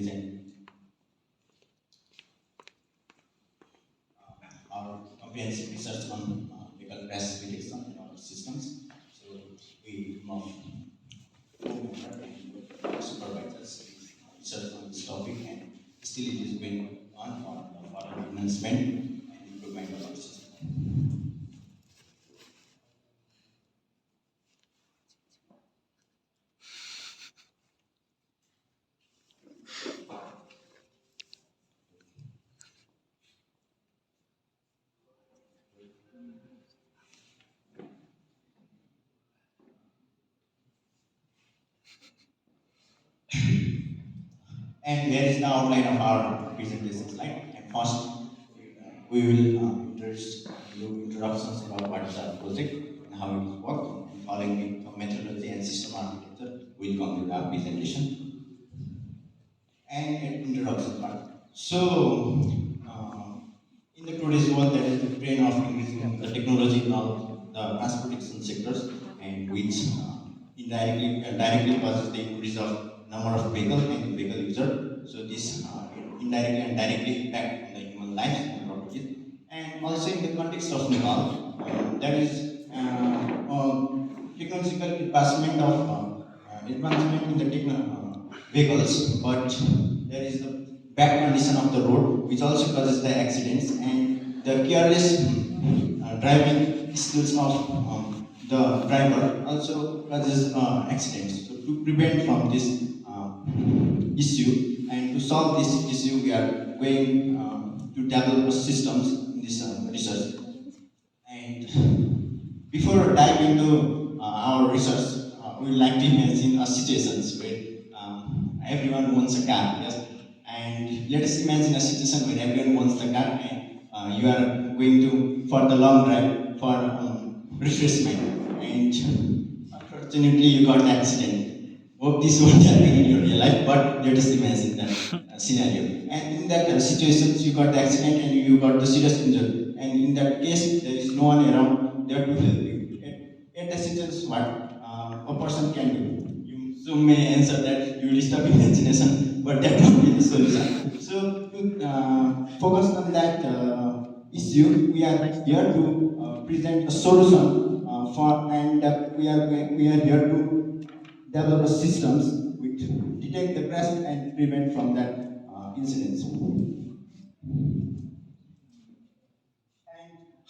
present our comprehensive research on vehicle crash prediction in our systems. So we involve co-member and supervisors research on this topic, and still it is going on for the further enhancement and improvement of our system. And here is the outline of our presentation slide. And first, we will do introductions about what is our project and how it is working. And following with methodology and system architecture, we'll conclude our presentation. And an introduction part. So, in the today's world, there is the trend of increasing the technology in all the transportation sectors, and which indirectly directly causes the increase of number of vehicle and vehicle user. So this indirectly and directly impact on the human life and properties. And also in the context of Nepal, there is technological advancement in the vehicles, but there is the bad condition of the road, which also causes the accidents, and the careless driving skills of the driver also causes accidents. So to prevent from this issue and to solve this issue, we are going to develop systems in this research. And before diving into our research, we would like to imagine a situation where everyone wants a car, yes? And let us imagine a situation where everyone wants the car, and you are going to for the long drive for refreshment, and unfortunately you got an accident. Hope this won't happen in your real life, but let us imagine that scenario. And in that situation, you got the accident and you got the serious injury. And in that case, there is no one around there to help you. At that situation, what a person can do? You soon may answer that you will stop imagination, but that won't be the solution. So to focus on that issue, we are here to present a solution we are here to develop systems which detect the crash and prevent from that incidents. And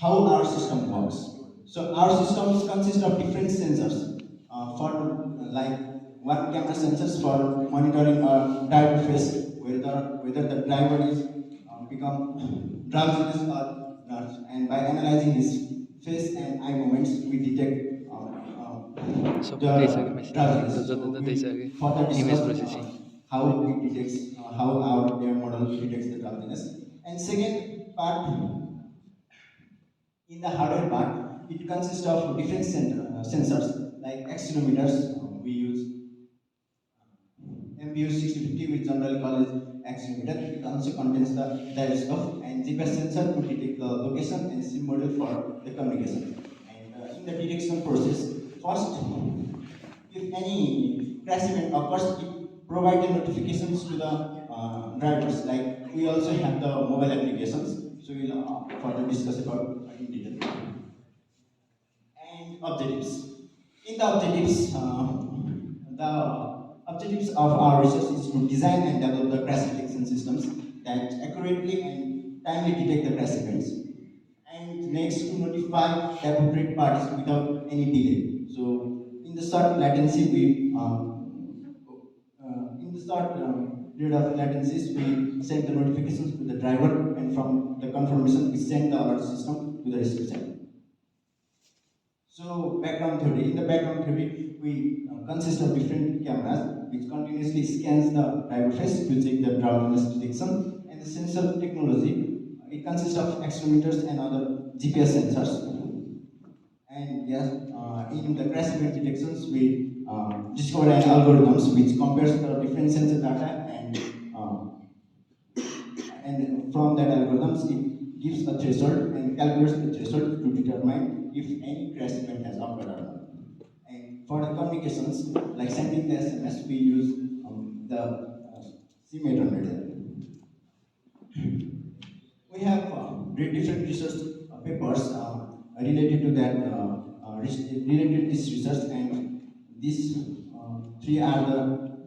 how our system works. So our systems consist of different sensors like one camera sensors for monitoring our driver face, whether the driver is become drowsiness or not. And by analyzing his face and eye movements, we detect the drowsiness. So we further discuss how it detects, how our air model detects the drowsiness. And second part, in the hardware part, it consists of different sensors like accelerometers. We use MBU6050, which generally called as accelerometer. It also contains the gyroscope and GPS sensor to detect the location and SIM module for the communication. And in the detection process, first, if any crash event occurs, it provides the notifications to the drivers. Like we also have the mobile applications, so we'll further discuss about in detail. And objectives. In the objectives of our research is to design and develop the crash detection systems that accurately and timely detect the crash events. And next, to notify the appropriate parties without any delay. So, in the short latency, in the short period of latencies, we send the notifications to the driver, and from the confirmation, we send the alert system to the rescue center. So background theory. In the background theory, we consist of different cameras which continuously scans the driver face to check the drowsiness detection. And the sensor technology, it consists of accelerometers and other GPS sensors. And yes, in the crash event detections, we discover an algorithms which compares the different sensor data, and from that algorithms, it gives a threshold and calculates the threshold to determine if any crash event has occurred or not. And for the communications, like sending the SMS, we use the C800L. We have different research papers related to that, related to this research, and these three are the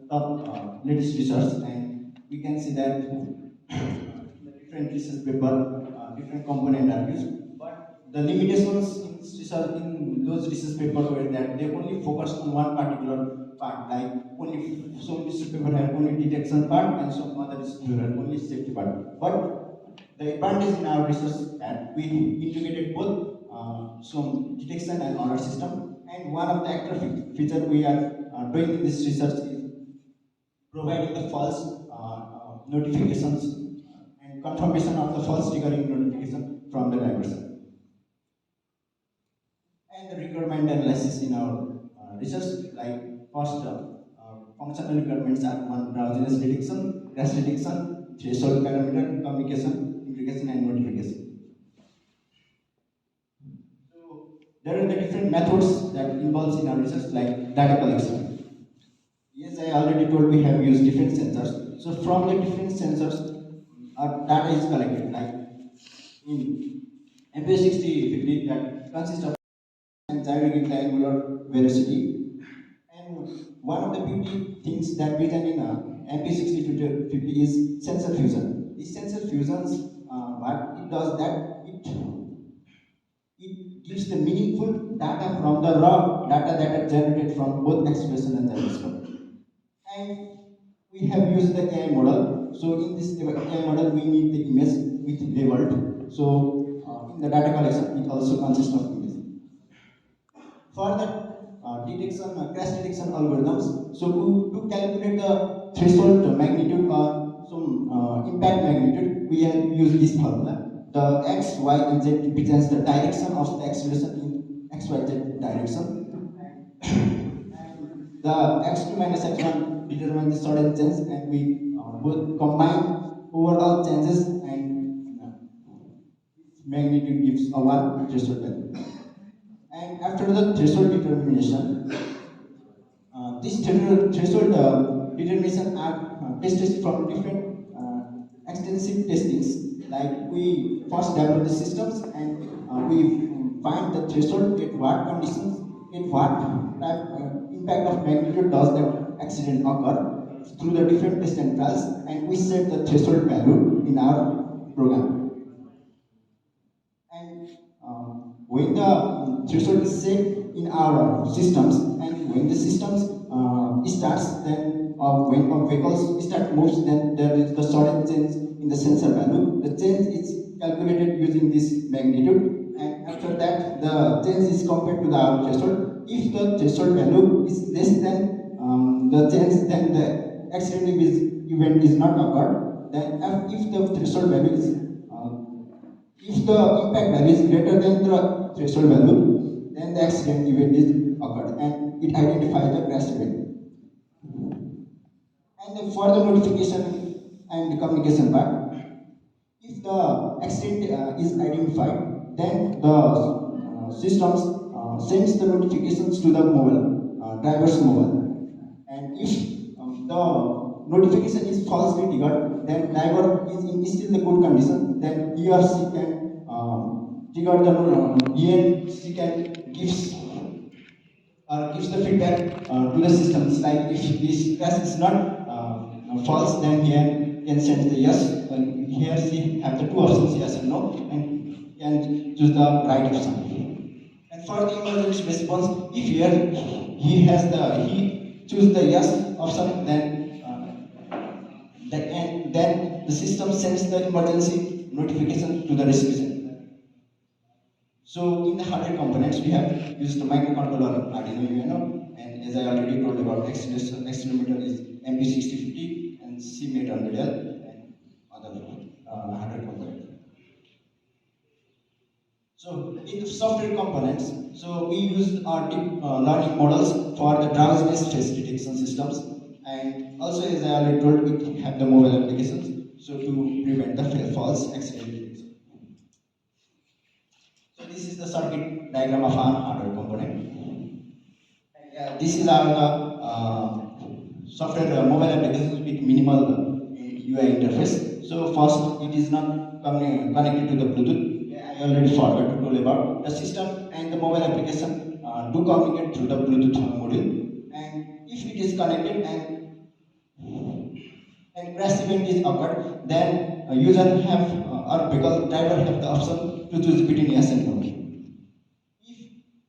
top latest research, and we can see that the different research paper, different component are used, but the limitations in this research, in those research papers were that they only focus on one particular part, like only some research paper have only detection part and some other research paper have only safety part. But the advantage in our research that we integrated both some detection and order system, and one of the extra feature we are doing in this research is providing the false notifications and confirmation of the false triggering notification from the driver side. And the requirement analysis in our research, like first functional requirements are one, drowsiness detection, crash detection, threshold parameter, communication, integration, and notification. So there are the different methods that involves in our research, like data collection. Yes, I already told we have used different sensors. So from the different sensors, our data is collected. Like in MP6050, that consists of and gyrotic triangular velocity. And one of the beauty things that we done in MP6050 is sensor fusion. These sensor fusions, what it does that it gives the meaningful data from the raw data that are generated from both acceleration and gyroscope. And we have used the AI model. So in this AI model, we need the image with labeled. So in the data collection, it also consists of image. For the detection, crash detection algorithms, so to calculate the threshold magnitude or some impact magnitude, we have used this formula. The x, y, and z represents the direction of the acceleration in x, y, z direction. And the x2 minus x1 determine the sudden change, and we both combine overall changes, and magnitude gives a one threshold value. And after the threshold determination, this threshold determination are tested from different extensive testings. Like we first develop the systems, and we find the threshold at what conditions, at what type impact of magnitude does the accident occur through the different test and trials, and we set the threshold value in our program. And when the threshold is set in our systems, and when the systems starts, then when a vehicle start moves, then there is the sudden change in the sensor value. The change is calculated using this magnitude, and after that, the change is compared to the our threshold. If the threshold value is less than the change, then the accident event is not occurred. Then if the threshold value is if the impact value is greater than the threshold value, then the accident event is occurred, and it identifies the crash event. And for the notification and the communication part, if the accident is identified, then the systems sends the notifications to the mobile, driver's mobile. And if the notification is falsely triggered, then driver is in still the good condition, then he or she can trigger the he can gives the feedback to the systems. Like if this test is not false, then he can send the yes. He or she have the two options, yes and no, and can choose the right option. And for the emergency response, if here he choose the yes option, then the system sends the emergency notification to the rescue center. So in the hardware components, we have used the microcontroller Arduino UNO, and as I already told about accelerometer is MP6050 and C800L and other hardware components. So in the software components, so we use our deep learning models for the drowsiness face detection systems, and also as I already told, we have the mobile applications, so to prevent the false accident detection. So this is the circuit diagram of our hardware component. This is our software mobile applications with minimal UI interface. So first, it is not connected to the Bluetooth. I already forgot to tell about the system and the mobile application do communicate through the Bluetooth module. And if it is connected and crash event is occurred, then user have or vehicle driver have the option to choose between yes and no. If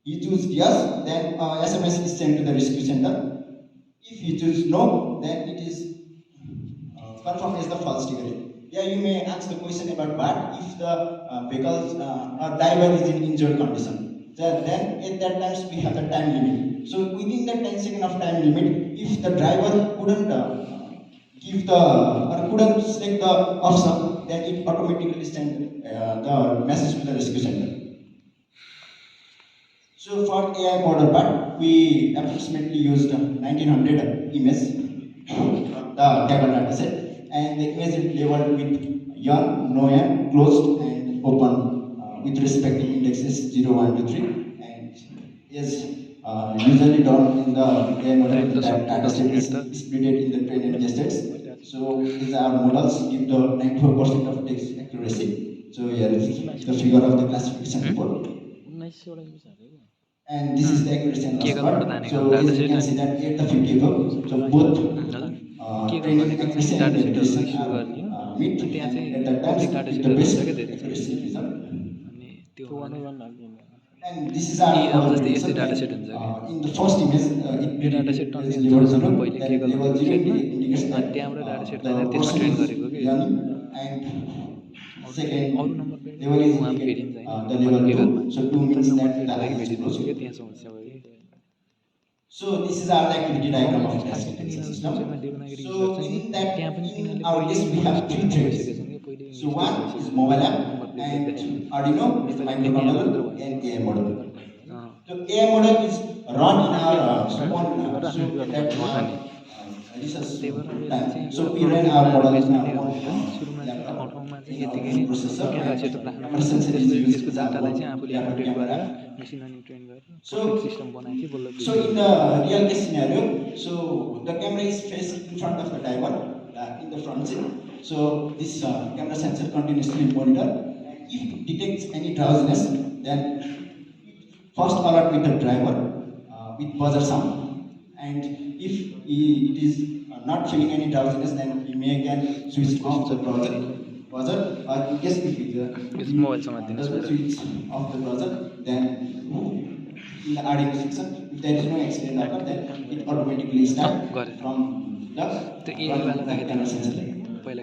he choose yes, then SMS is sent to the rescue center. If you choose no, then it is confirmed as the false trigger. Yeah, you may ask the question about what if the vehicle or driver is in injured condition. Then at that time we have the time limit. So within that 10 second of time limit, if the driver couldn't give the or couldn't select the option, then it automatically send the message to the rescue center. So for AI model part, we approximately used 1900 image the table data set, and the image is labeled with young, no young, closed, and open with respective indexes 0, 1, 2, 3, and is usually done in the AI model. The data set is split in the train and test sets. So these are models give the 94% of text accuracy. So here is the figure of the classification report. And this is the accuracy and loss part. So as you can see that at the 50 above, so both training accuracy and validation are meet, and at that time the best accuracy result. And this is our model prediction. In the first image, it predicted as level 0, then level 0 indicates that the person is young, and second level is indicate the level 2, so 2 means that the eye is closed. So this is our activity diagram of classification system. So in that, in our case, we have three threads. So one is mobile app, and Arduino with microcontroller and AI model. So AI model is run in our own, so at that research time. So we ran our model in our own laptop in our own processor, and camera sensor is used in our own laptop camera. So, so in the real case scenario, so the camera is facing in front of the driver in the front seat. So this camera sensor continuously monitor, and if it detects any drowsiness, then first alert with the driver with buzzer sound, and if it is not feeling any drowsiness, then we may can switch off the buzzer, or in case if it doesn't switch off the buzzer, then in the Arduino section, if there is no accident occur, then it automatically start from the running the camera sensor. And if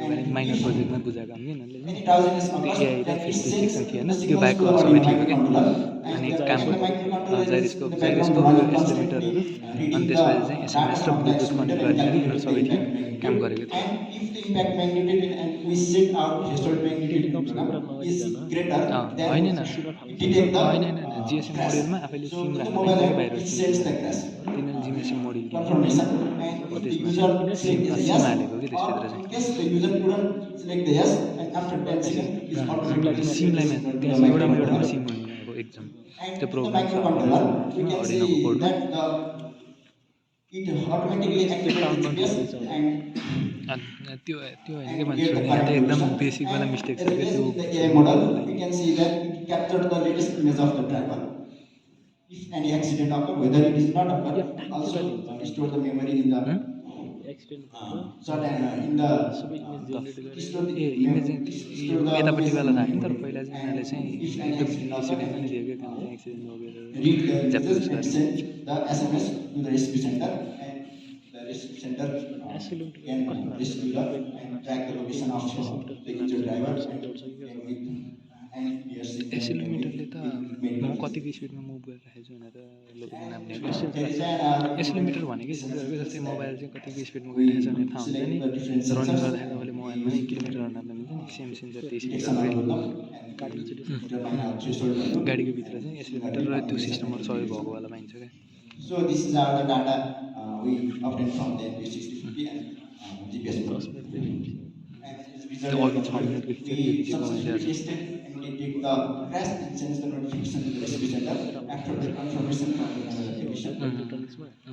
any drowsiness occurs, then it sends the signals to our microcontroller, and the microcontroller is in the background running constantly, reading the data from the accelerometer and calculating the impact magnitude. And if the impact magnitude and we set our threshold magnitude is greater, then it detects the crash. So in the mobile app, it sends the crash confirmation, and if the user select as a yes, or in case the user couldn't select the yes, and after 10 seconds is automatically sent the signal to the microcontroller. And in the microcontroller, we can say that it automatically activates the GPS and get the correct location. And as a case in the AI model, we can see that it captured the latest image of the driver. If any accident occur, whether it is not occur, it also store the memory in the in the it store the store the image in the memory. And if any accident occur, then it read the images and send the SMS to the rescue center, and the rescue center can rescue the and track the location of the injured driver and came with and he or she came with medical facility. And there is an implementation skills that we select the different sensors and we use detection algorithm and we determine our threshold value and similarly configuration and verification. So this is our the data we obtained from the NP6050 and GPS model. And as a result, we successfully tested and detected the crash and sends the notification to the rescue center after the confirmation from the camera technician.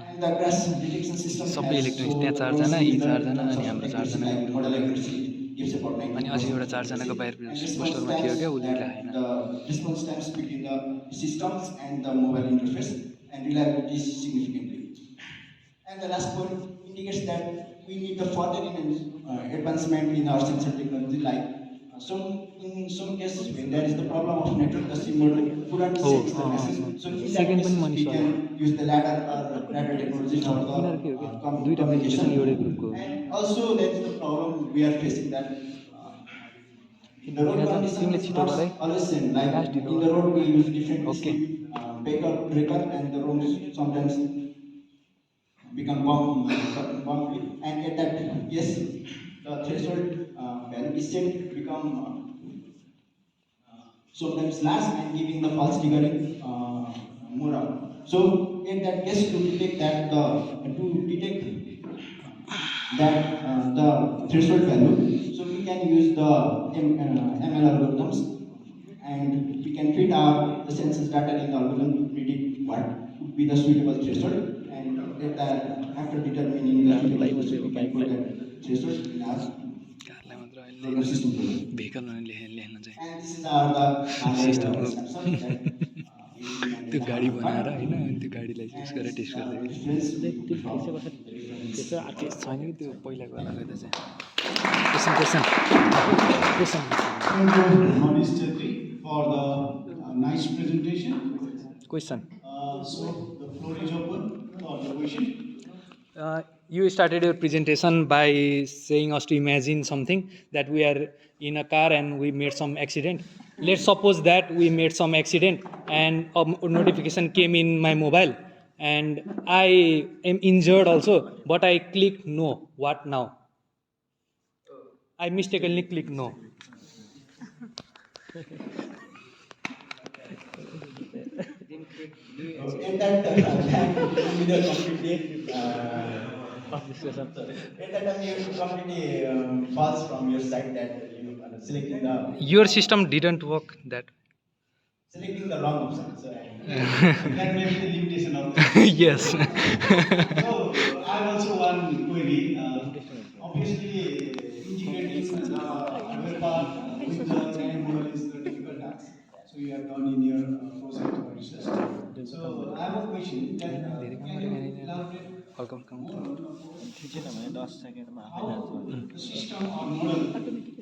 And the crash detection system सबै has electronics so त्यहाँ low चारजना यी cylinder in चारजना terms अनि of हाम्रो accuracy, चारजनाको like group model भयो accuracy gives about अनि अझै 90% एउटा of चारजनाको accuracy. बाहिर And response पोस्टरमा थियो times, क्या उसले that लेखाएन the response times between the systems and the mobile interface and reliability is significantly. And the last point indicates that we need the further advancement in our sensor technology, like in some cases when there is the problem of network, the SIM modem couldn't हो send the message. So in that second पनि cases, we Manish can use the ladder or radio technology for the यिनीहरू के हो कि दुईवटा presentation एउटै communication. ग्रुपको And also there is the problem we are facing that the road condition तिमीले is छिटो not गर है always same. Like लास्ट ढिलो in the road, we use different okay speed breaker, and the roads sometimes become bumpy, and at that yes, the threshold value is set become sometimes less and giving the false triggering more up. So in that case, to detect the threshold value, so we can use the ML algorithms, and we can fit the census data in the algorithm to predict what would be the suitable threshold, and after determining the suitable threshold, we can put that threshold in our कारलाई मात्र program system program. भेहिकलमा लेख्न चाहिँ And this is the सिस्टमको snapshot that we implemented त्यो in the गाडी HANA बनाएर part. होइन अनि त्यो गाडीलाई युज गरेर टेस्ट गर्दै छैन कि त्यो पहिलाको वाला गर्दा चाहिँ question Thank you, Manish Chetri, for the nice presentation. Question So the floor is open for the question. You started your presentation by saying us to imagine something that we are in a car and we made some accident. Let's suppose that we made some accident and a notification came in my mobile and I am injured also, but I click no. What now? I mistakenly click no. In that time, you will completely at that time you completely false from your side that you are selecting the Your system didn't work that. selecting the wrong option. So, That may be the limitation of the. Yes. So I have also one query. Obviously, integrating the hardware part with the training model is the difficult task. So you have done in your project or research. So I have a question. That, can you elaborate more how the system or model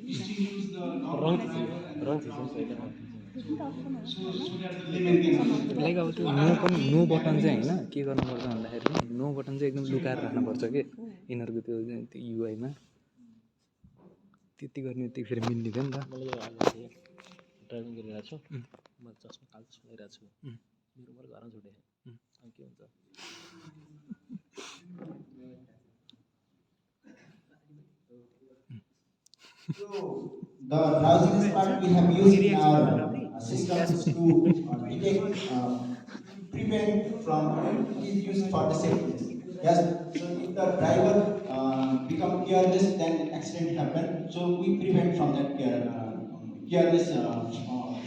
distinguish the normal driver and the wrong driver? So that the layman can understand. Like अब त्यो no पनि no button चाहिँ होइन के गर्नुपर्छ भन्दाखेरि no button चाहिँ एकदम लुकाएर राख्नुपर्छ कि यिनीहरूको त्यो युआईमा त्यति गर्ने त्यति फेरि मिल्ने थियो नि त मैले यो अहिले ड्राइभिङ गरिरहेको छु म चस्मा कालो चस्मा लगाइरहेको छु मेरो घर घरमा छुटेँ अनि के हुन्छ So the drowsiness part we have used in our systems to detect, prevent from, it is used for the safety. Yes, so if the driver become careless, then accident happen. So we prevent from that careless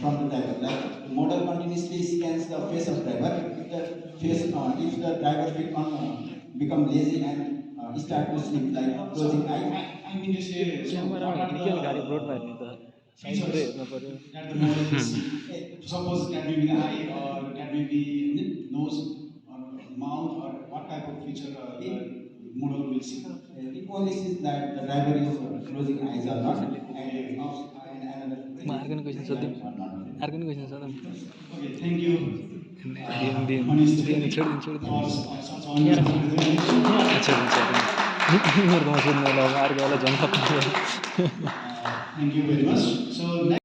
from the driver. Like the model continuously scans the face of driver. If the driver become lazy and start to sleep, like closing eyes. I mean to say, so what are किन गाडी रोडमा हेर्ने त साइडबाटै features हेर्नु पर्यो that the model will see? Suppose that may be the eye or that may be nose or mouth or what type of feature the model will see. It only says that the driver is closing eyes or not, and another म अर्को नि question सोध्दिउँ or not. अर्को नि question सोधौँ Okay, thank you. छोडिदिनु For such honest presentation. मेरो गाउँमा सोध्नु होला अर्को बेला झन् Thank you very much. So next